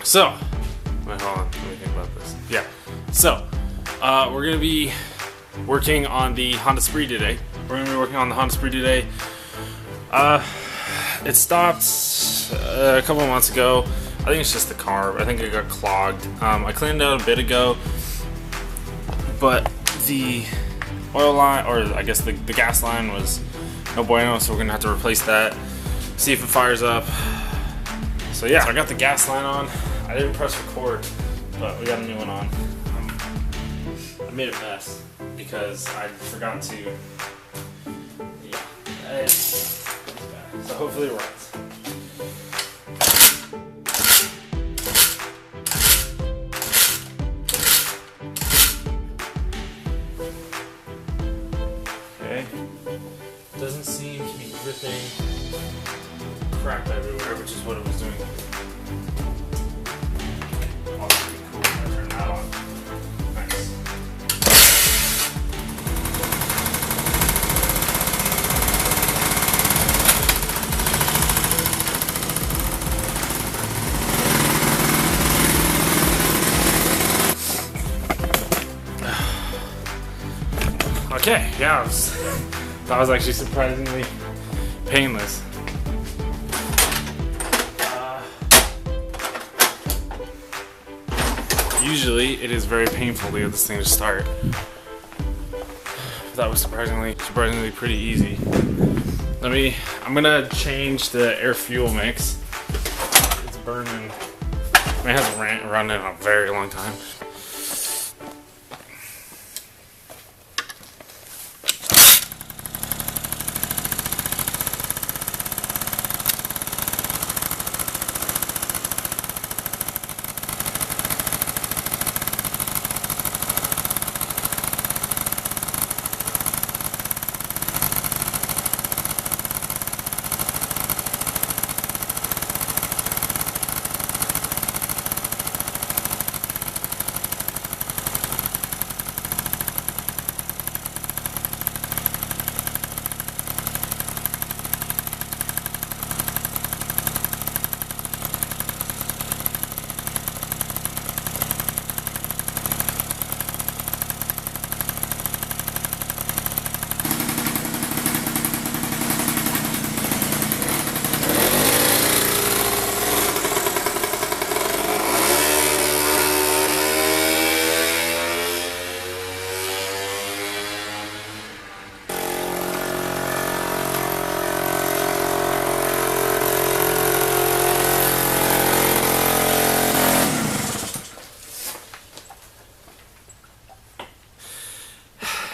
So, wait, hold on, let me think about this. Yeah, so, we're gonna be working on the Honda Spree today. It stopped a couple of months ago. I think it's just the carb. I think it got clogged. I cleaned it out a bit ago, but the oil line, or I guess the gas line, was no bueno, so we're gonna have to replace that, see if it fires up. So yeah, so I got the gas line on. I didn't press record, but we got a new one on. I made a mess because I forgot to. Yeah, it's bad. So hopefully it runs. Okay, doesn't seem to be dripping crap everywhere, which is what it was doing. Oh, that'd be cool if I turn that on. Nice. Okay, yeah, that was actually surprisingly painless. Usually it is very painful to get this thing to start. That was surprisingly pretty easy. I'm gonna change the air fuel mix. It's burning. It hasn't run in a very long time.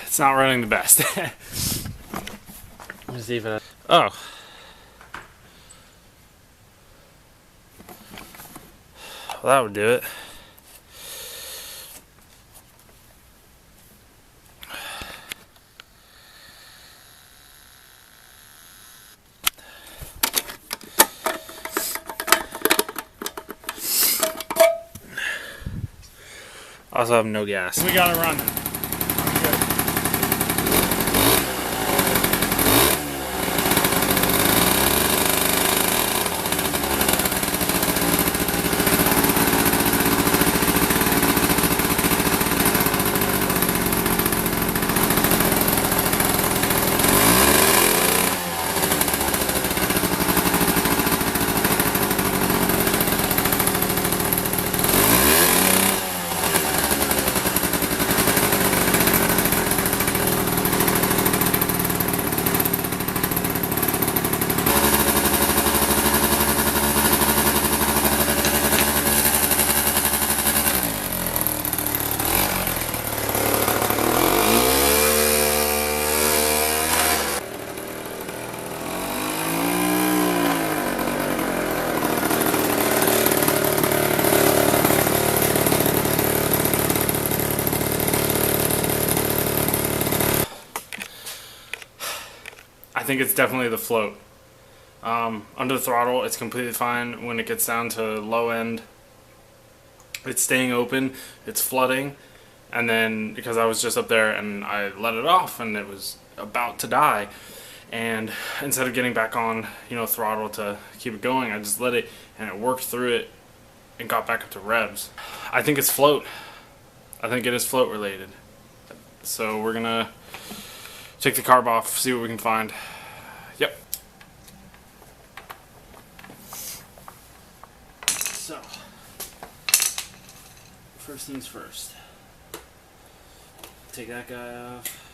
It's not running the best. Let's see if it. Oh. Well, that would do it. Also have no gas. We got it running. I think it's definitely the float. Under the throttle, it's completely fine. When it gets down to low end, it's staying open, it's flooding, and then because I was just up there and I let it off and it was about to die, and instead of getting back on, throttle to keep it going, I just let it, and it worked through it and got back up to revs. I think it's float. I think it is float related. So we're gonna take the carb off, see what we can find. Yep. So, first things first. Take that guy off.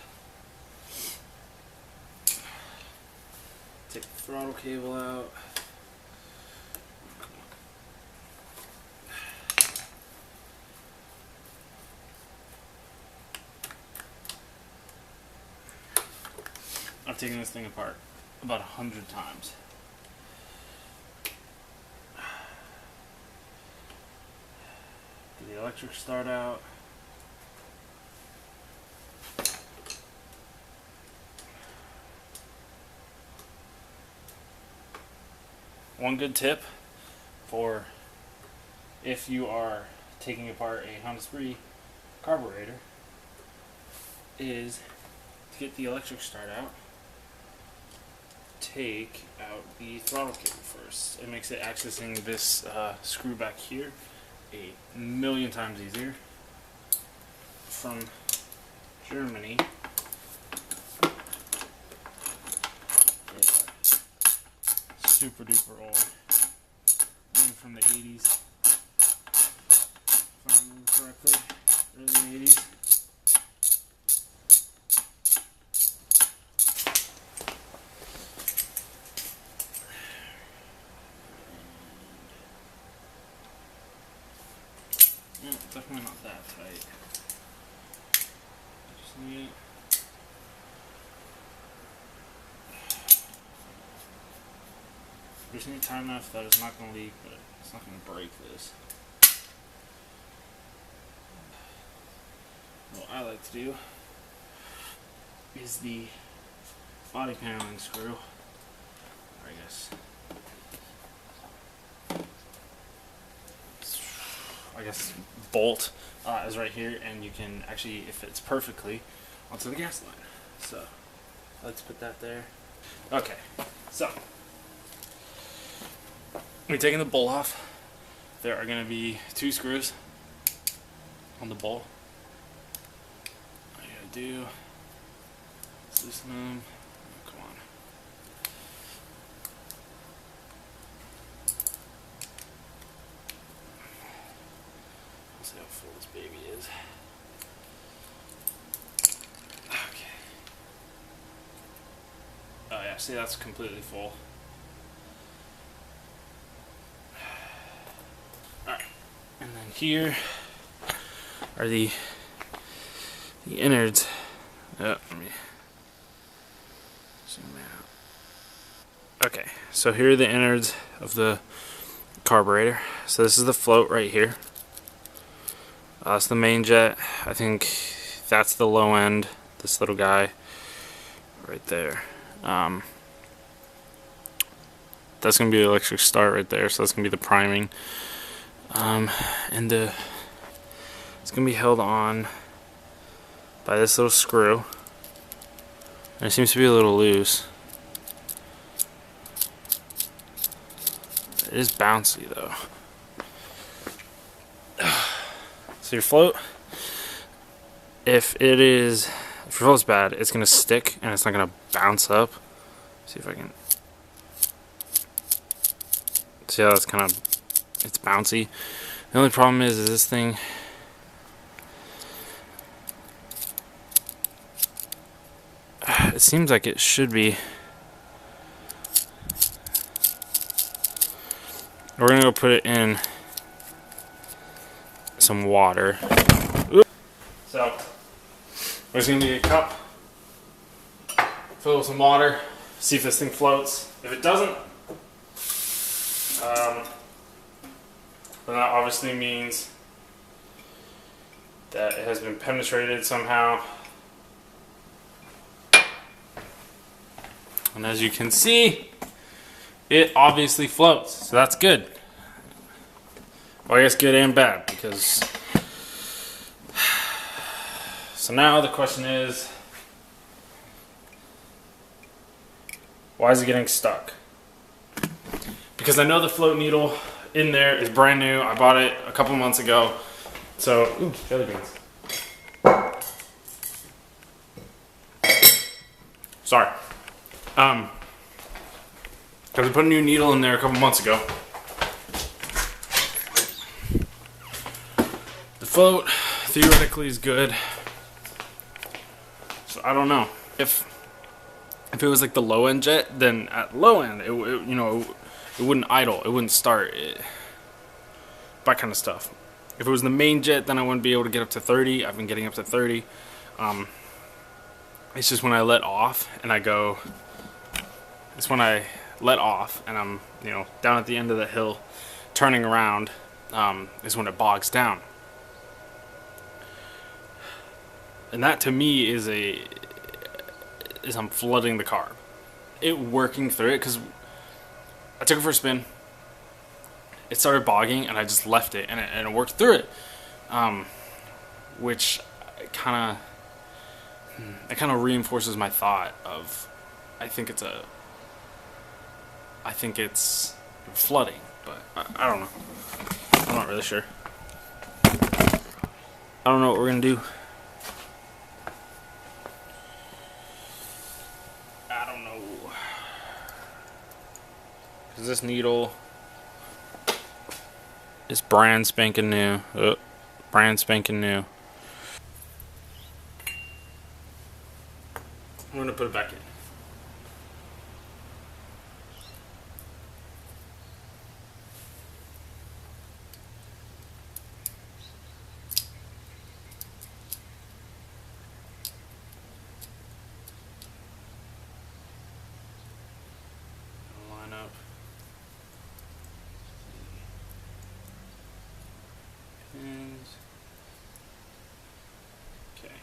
Take the throttle cable out. I've taken this thing apart about 100 times. Get the electric start out. One good tip for if you are taking apart a Honda Spree carburetor is to get the electric start out. Take out the throttle cable first. It makes it accessing this screw back here a million times easier. From Germany. Yeah. Super duper old. Maybe from the 80s. If I remember correctly. Early 80s. Definitely not that tight. Just need it tight enough that it's not going to leak, but it's not going to break this. What I like to do is the body paneling screw, or I guess bolt is right here, and you can actually, it fits perfectly onto the gas line. So let's put that there. Okay, so we're taking the bolt off. There are going to be 2 screws on the bolt. All you gotta do is loosen them. Oh, come on. Let's see how full this baby is. Okay. Oh yeah, see, that's completely full. Alright. And then here are the innards. Let me zoom out. Okay, so here are the innards of the carburetor. So this is the float right here. That's the main jet. I think that's the low end, this little guy right there. That's going to be the electric start right there, so that's going to be the priming. And it's going to be held on by this little screw. And it seems to be a little loose. It is bouncy though. So your float, if your float's bad, it's going to stick and it's not going to bounce up. See if I can see how it's kind of, it's bouncy. The only problem is this thing, it seems like it should be. We're gonna go put it in some water. So there's gonna be a cup, fill it with some water, see if this thing floats. If it doesn't, then that obviously means that it has been penetrated somehow. And as you can see, it obviously floats, so that's good. Well, I guess good and bad, because... So now the question is, why is it getting stuck? Because I know the float needle in there. It's brand new. I bought it a couple months ago. So, ooh, jelly beans. Sorry. Because I put a new needle in there a couple months ago. The float theoretically is good. So I don't know. If it was like the low end jet, then at low end, it wouldn't idle, it wouldn't start, that kind of stuff. If it was the main jet, then I wouldn't be able to get up to 30. I've been getting up to 30. It's just when I let off and I go. It's when I let off and I'm down at the end of the hill, turning around, is when it bogs down. And that to me is I'm flooding the carb. It working through it, because I took it for a spin. It started bogging and I just left it and it worked through it. Which kind of reinforces my thought of I think it's flooding, but I don't know. I'm not really sure. I don't know what we're gonna do. I don't know. Cause this needle is brand spanking new. Brand spanking new. I'm gonna put it back in. Line up. Pins. Okay.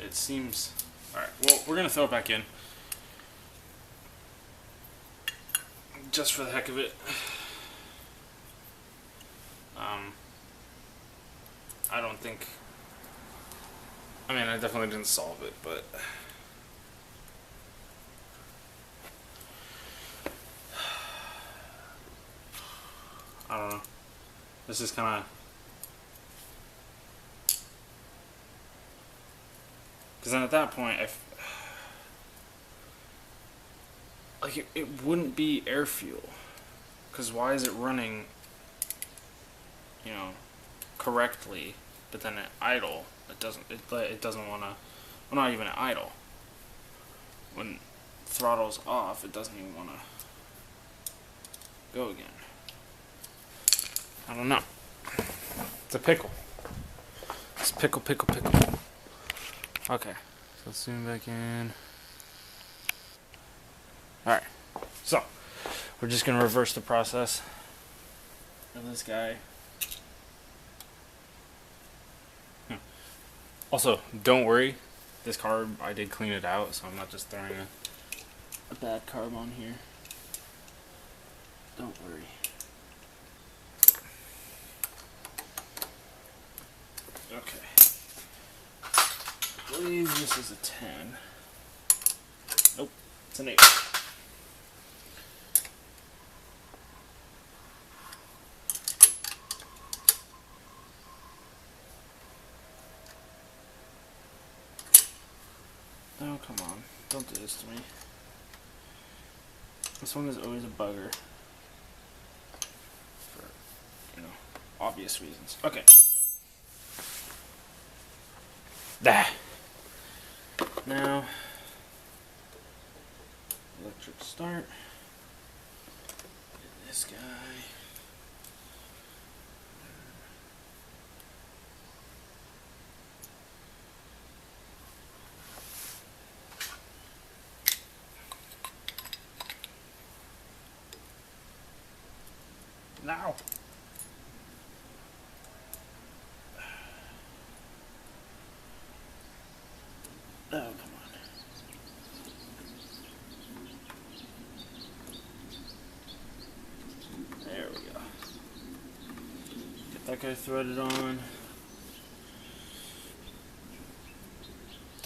It seems... Alright, well, we're going to throw it back in. Just for the heck of it. I don't think... I mean, I definitely didn't solve it, but... I don't know. This is kind of... Because then at that point, it wouldn't be air fuel. Because why is it running, correctly, but then at idle, it doesn't want to, well, not even at idle. When throttle's off, it doesn't even want to go again. I don't know. It's a pickle. It's pickle. Okay, so let's zoom back in. Alright, so we're just going to reverse the process of this guy. Also, don't worry, this carb, I did clean it out, so I'm not just throwing a bad carb on here. Don't worry. Okay. I believe this is a 10. Nope, it's an 8. Oh, come on. Don't do this to me. This one is always a bugger. For, obvious reasons. Okay. Now, electric start. Get this guy. Now. Oh, come on. There we go. like I threaded on.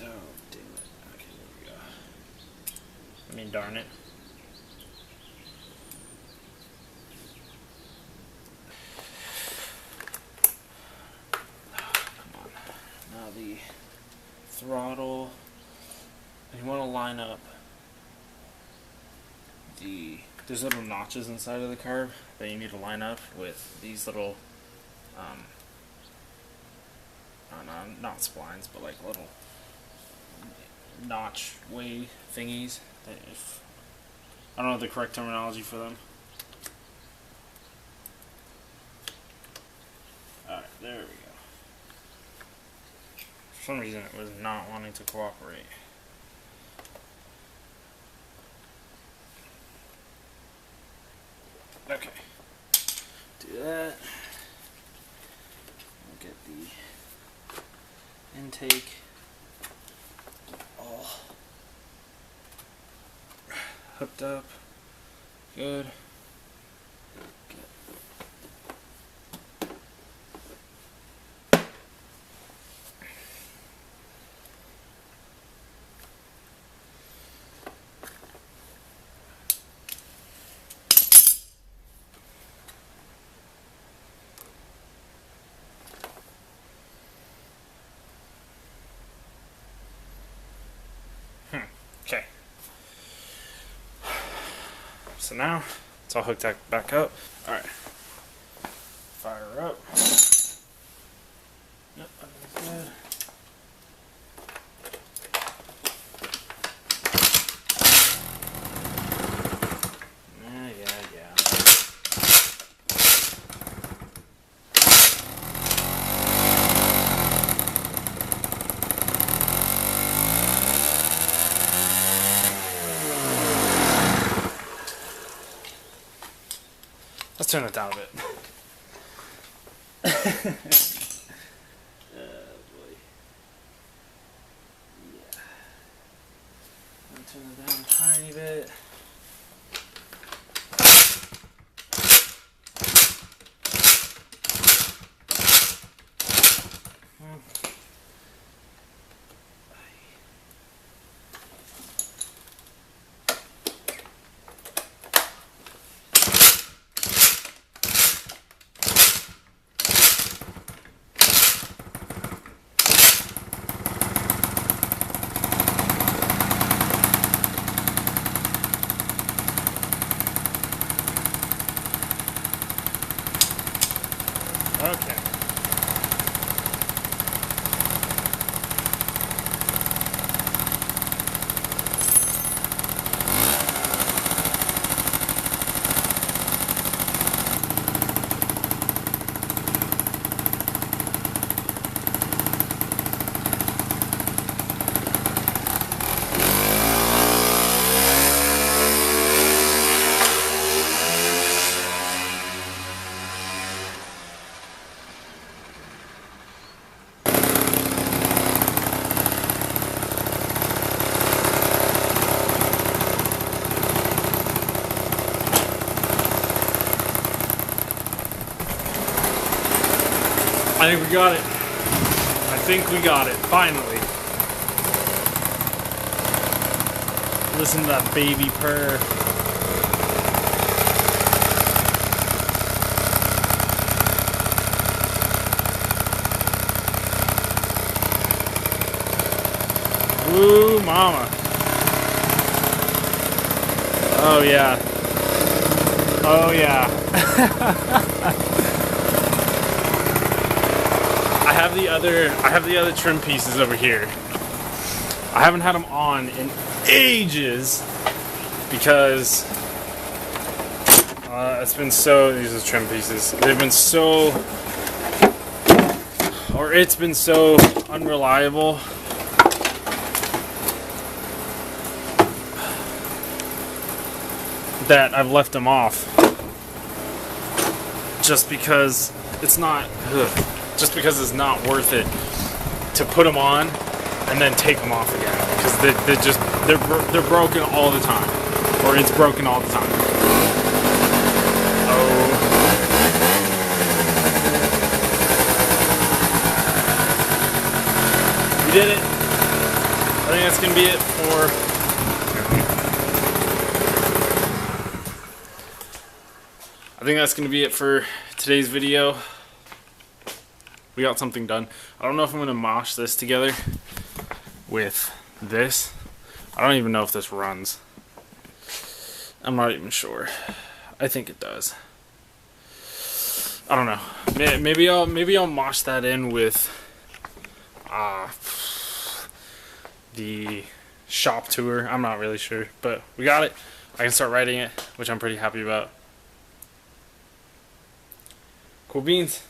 Oh, damn it. Okay, there we go. I mean, darn it. Come on. Now the throttle. You want to line up there's little notches inside of the carb that you need to line up with these little not splines, but like little notch way thingies that I don't know the correct terminology for them. Alright, there we go. For some reason it was not wanting to cooperate. Okay, do that. We'll get the intake all hooked up. Good. Okay. So now it's all hooked back up. Alright. Fire up. Yep, that's good. Let's turn it down a bit. Oh boy. Yeah. I'll turn it down a tiny bit. Okay. I think we got it. I think we got it, finally. Listen to that baby purr. Woo, mama. Oh yeah. Oh yeah. I have the other trim pieces over here. I haven't had them on in ages because it's been so. These are trim pieces. They've been so, or it's been so unreliable that I've left them off. Just because it's not. Just because it's not worth it to put them on and then take them off again, because they're broken all the time, or it's broken all the time. Oh, we did it. I think that's gonna be it for. I think that's gonna be it for today's video. We got something done. I don't know if I'm gonna mosh this together with this. I don't even know if this runs. I'm not even sure. I think it does. I don't know. Maybe I'll mosh that in with the shop tour. I'm not really sure, but we got it. I can start writing it, which I'm pretty happy about. Cool beans.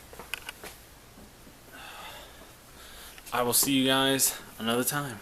I will see you guys another time.